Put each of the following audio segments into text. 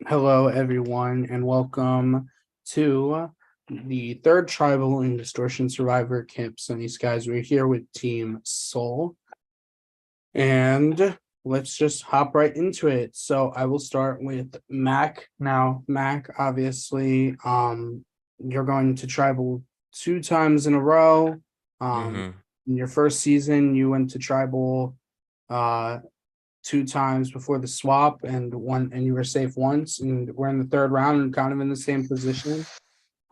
Hello, everyone, and welcome to the third Tribal and Distortion Survivor Camp Sunny Skies. We're here with Team Soul, and let's just hop right into it. So I will start with Mac. Now, Mac, obviously, you're going to Tribal two times in a row. hmm In your first season, you went to Tribal uh two times before the swap and you were safe once, and we're in the third round and kind of in the same position.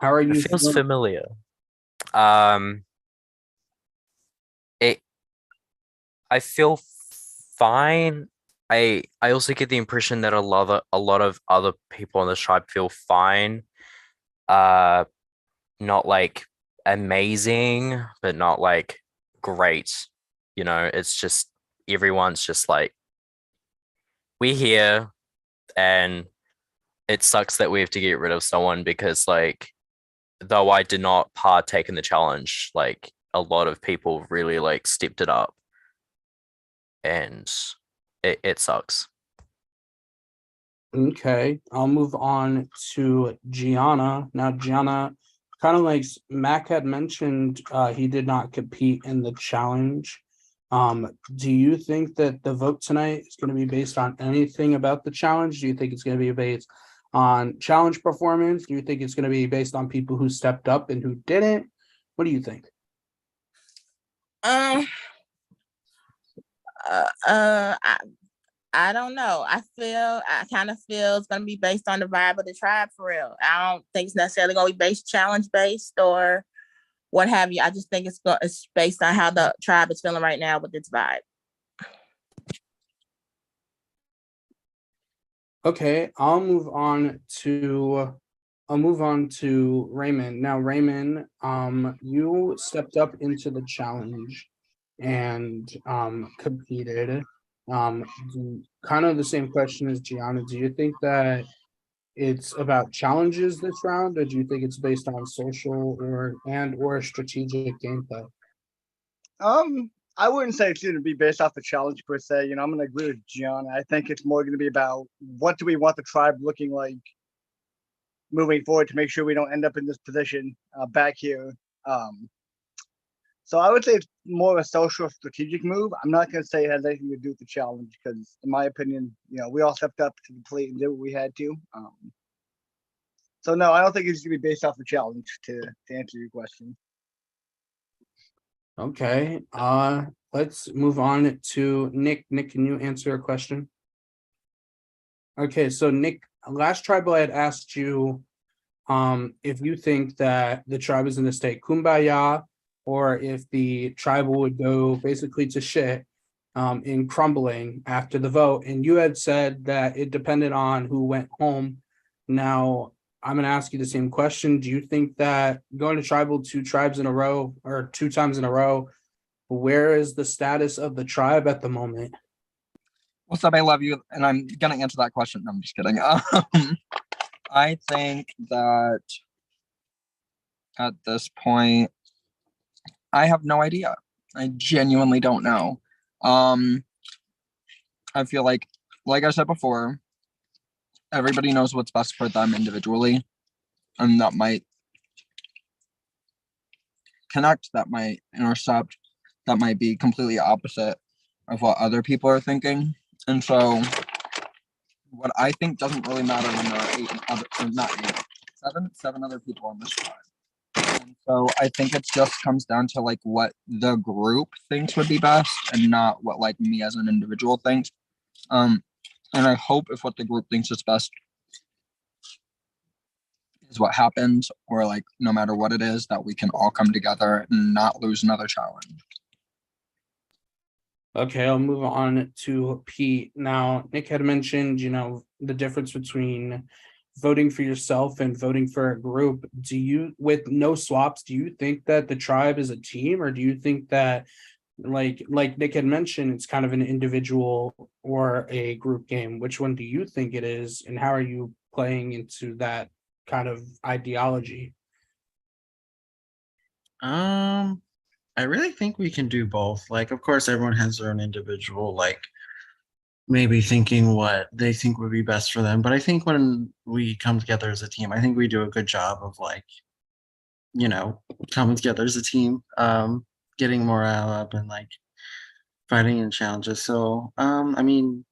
How are It you feels feeling? familiar. Um, it I feel fine. I also get the impression that a lot of other people on the tribe feel fine. Uh, not like amazing, but not like great. It's just everyone's just like we're here, and it sucks that we have to get rid of someone because like though I did not partake in the challenge, like a lot of people really like stepped it up, and it sucks. Okay, I'll move on to Gianna. Now, Gianna, kind of like Mac had mentioned, he did not compete in the challenge. Do you think that the vote tonight is going to be based on anything about the challenge? Do you think it's going to be based on challenge performance? Do you think it's going to be based on people who stepped up and who didn't? What do you think? Um, uh, uh, I, I don't know. I kind of feel it's gonna be based on the vibe of the tribe for real. I don't think it's necessarily gonna be based challenge based or what have you. I just think it's based on how the tribe is feeling right now with its vibe. Okay, I'll move on to Raymond. Now, Raymond, you stepped up into the challenge and competed. Kind of the same question as Gianna. Do you think that it's about challenges this round, or do you think it's based on social or strategic gameplay? I wouldn't say it's going to be based off the challenge per se. I'm going to agree with Gianna. I think it's more going to be about what do we want the tribe looking like moving forward to make sure we don't end up in this position back here. Um, so I would say it's more a social strategic move. I'm not going to say it has anything to do with the challenge because, in my opinion, we all stepped up to the plate and did what we had to. So no, I don't think it's going to be based off the challenge to answer your question. Okay, let's move on to Nick. Nick, can you answer a question? Okay, so Nick, last tribal I had asked you if you think that the tribe is in a state kumbaya, or if the tribal would go basically to shit in crumbling after the vote, and you had said that it depended on who went home. Now I'm gonna ask you the same question. Do you think that going to tribal two tribes in a row or two times in a row, where is the status of the tribe at the moment? What's up? I love you, and I'm gonna answer that question. No, I'm just kidding. I think that at this point, I have no idea. I genuinely don't know. Um, I feel like I said before, everybody knows what's best for them individually, and that might connect, that might intercept, that might be completely opposite of what other people are thinking. And so, what I think doesn't really matter when there are not eight, seven other people on this tribe. And so I think it just comes down to like what the group thinks would be best and not what like me as an individual thinks. Um, and I hope if what the group thinks is best is what happens, or like no matter what it is, that we can all come together and not lose another challenge. Okay, I'll move on to Pete. Now, Nick had mentioned, the difference between voting for yourself and voting for a group. With no swaps, do you think that the tribe is a team, or do you think that, like Nick had mentioned, it's kind of an individual or a group game? Which one do you think it is, and how are you playing into that kind of ideology? Um, I really think we can do both. Like, of course, everyone has their own individual maybe thinking what they think would be best for them. But I think when we come together as a team, I think we do a good job of like, coming together as a team, getting morale up and like fighting in challenges. So, I mean,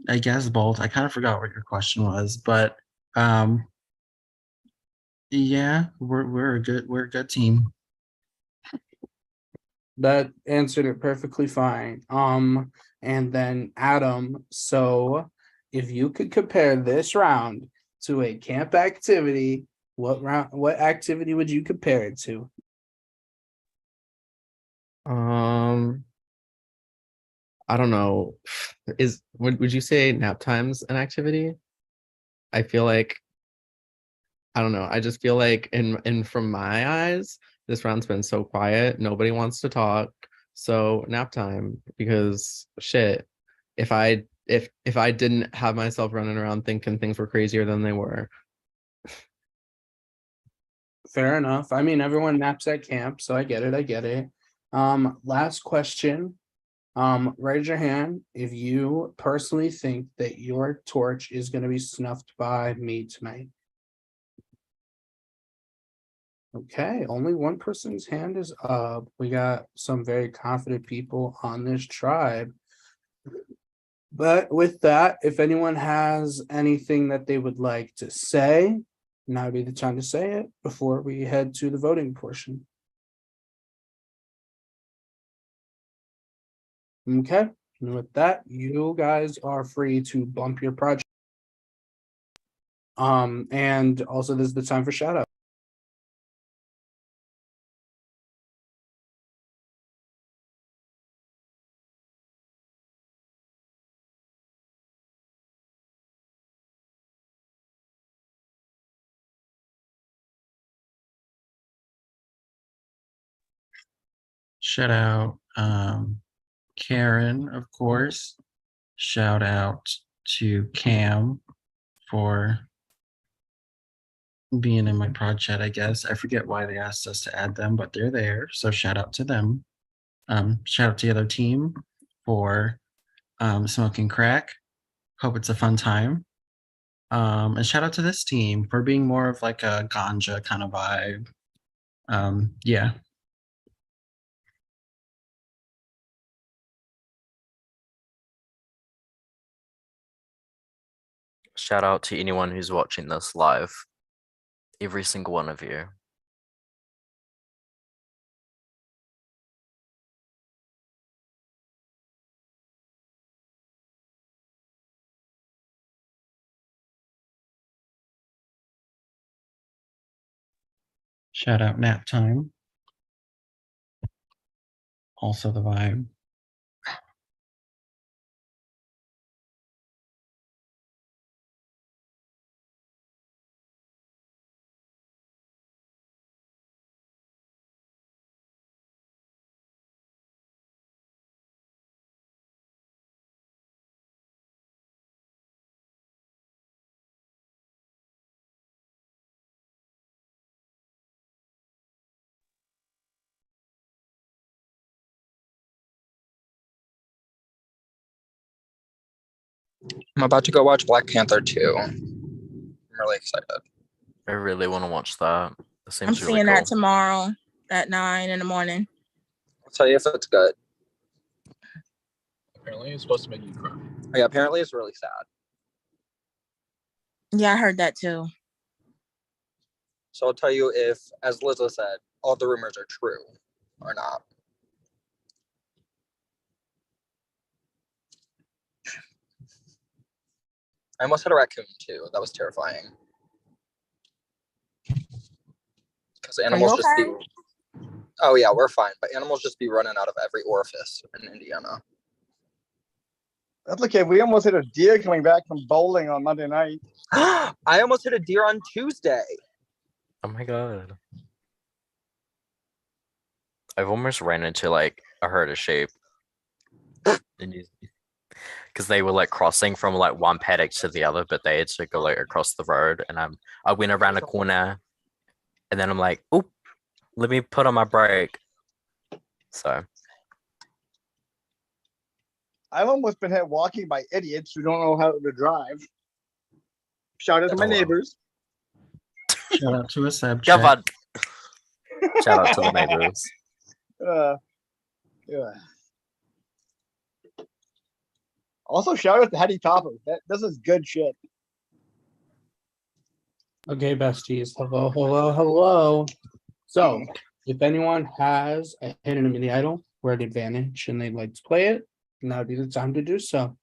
I guess both. I kind of forgot what your question was, but um, yeah, we're a good team. That answered it perfectly fine. And then Adam, so if you could compare this round to a camp activity, what activity would you compare it to? I don't know. Would you say nap time's an activity? I feel like I don't know. I just feel like in from my eyes, this round's been so quiet. Nobody wants to talk. So nap time because shit, if I didn't have myself running around thinking things were crazier than they were. Fair enough. I mean, everyone naps at camp, so I get it. I get it. Last question. Raise your hand if you personally think that your torch is going to be snuffed by me tonight. Okay, only one person's hand is up. We got some very confident people on this tribe. But with that, if anyone has anything that they would like to say, now would be the time to say it before we head to the voting portion. Okay, and with that, you guys are free to bump your project. And also this is the time for shout out. Shout out Karen, of course. Shout out to Cam for being in my prod chat, I guess. I forget why they asked us to add them, but they're there. So shout out to them. Shout out to the other team for smoking crack. Hope it's a fun time. And shout out to this team for being more of like a ganja kind of vibe. Yeah. Shout out to anyone who's watching this live. Every single one of you. Shout out nap time. Also the vibe. I'm about to go watch Black Panther 2. I'm really excited. I really want to watch that. It I'm seems really seeing cool. that tomorrow at 9 in the morning. I'll tell you if it's good. Apparently, it's supposed to make you cry. Oh, yeah, apparently it's really sad. Yeah, I heard that too. So I'll tell you if, as Liza said, all the rumors are true or not. I almost had a raccoon too. That was terrifying. Because animals just be. Oh yeah, we're fine. But animals just be running out of every orifice in Indiana. That's okay. We almost hit a deer coming back from bowling on Monday night. I almost hit a deer on Tuesday. Oh my god. I've almost ran into like a herd of sheep. Because they were like crossing from like one paddock to the other, but they had to go like across the road, and I went around a corner, and then I'm like, oop, let me put on my brake. So I've almost been hit walking by idiots who don't know how to drive. Shout out to my Oh, wow. neighbors. Shout out to a sub Come chat. on. Shout out to the neighbors. Yeah. Also, shout out to Hetty Topper. This is good shit. Okay, besties. Hello, hello, hello. So, if anyone has a hidden mini idol, we're at advantage and they'd like to play it, now would be the time to do so.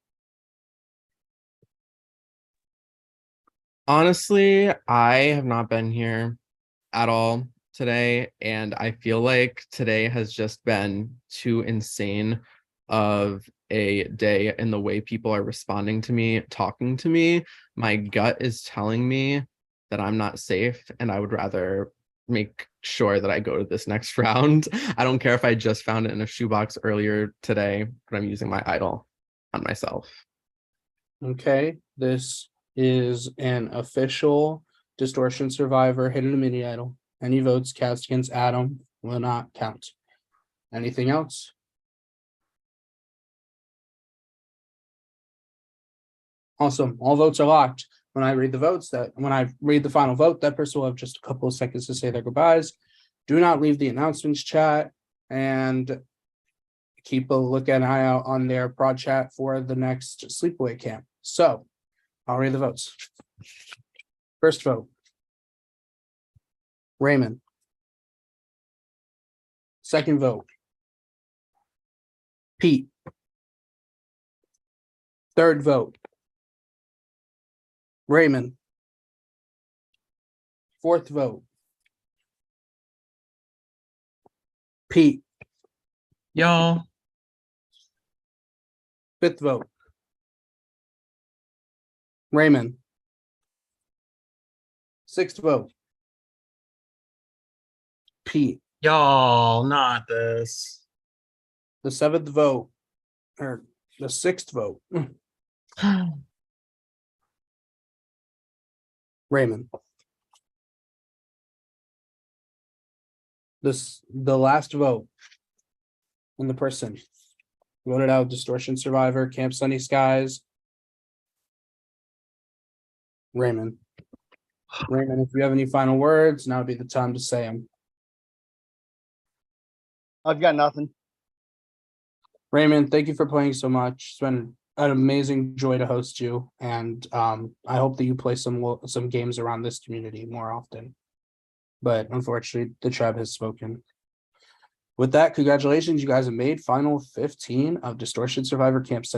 Honestly, I have not been here at all today, and I feel like today has just been too insane of a day in the way people are responding to me, talking to me. My gut is telling me that I'm not safe, and I would rather make sure that I go to this next round. I don't care if I just found it in a shoebox earlier today, but I'm using my idol on myself. Okay, this is an official Distortion Survivor hidden mini idol. Any votes cast against Adam will not count. Anything else? Awesome. All votes are locked. When I read the final vote, that person will have just a couple of seconds to say their goodbyes. Do not leave the announcements chat and keep a eye out on their prod chat for the next sleepaway camp. So I'll read the votes. First vote, Raymond. Second vote, Pete. Third vote, Raymond. Fourth vote, Pete. Y'all, Fifth vote, Raymond. Sixth vote, Pete. y'all, not this. The seventh vote, or the sixth vote, Raymond. The last vote. And the person voted out Distortion Survivor, Camp Sunny Skies. Raymond. Raymond, if you have any final words, now would be the time to say them. I've got nothing. Raymond, thank you for playing so much. It's been an amazing joy to host you, and I hope that you play some games around this community more often. But unfortunately, the tribe has spoken. With that, congratulations, you guys have made final 15 of Distortion Survivor Camp Sunny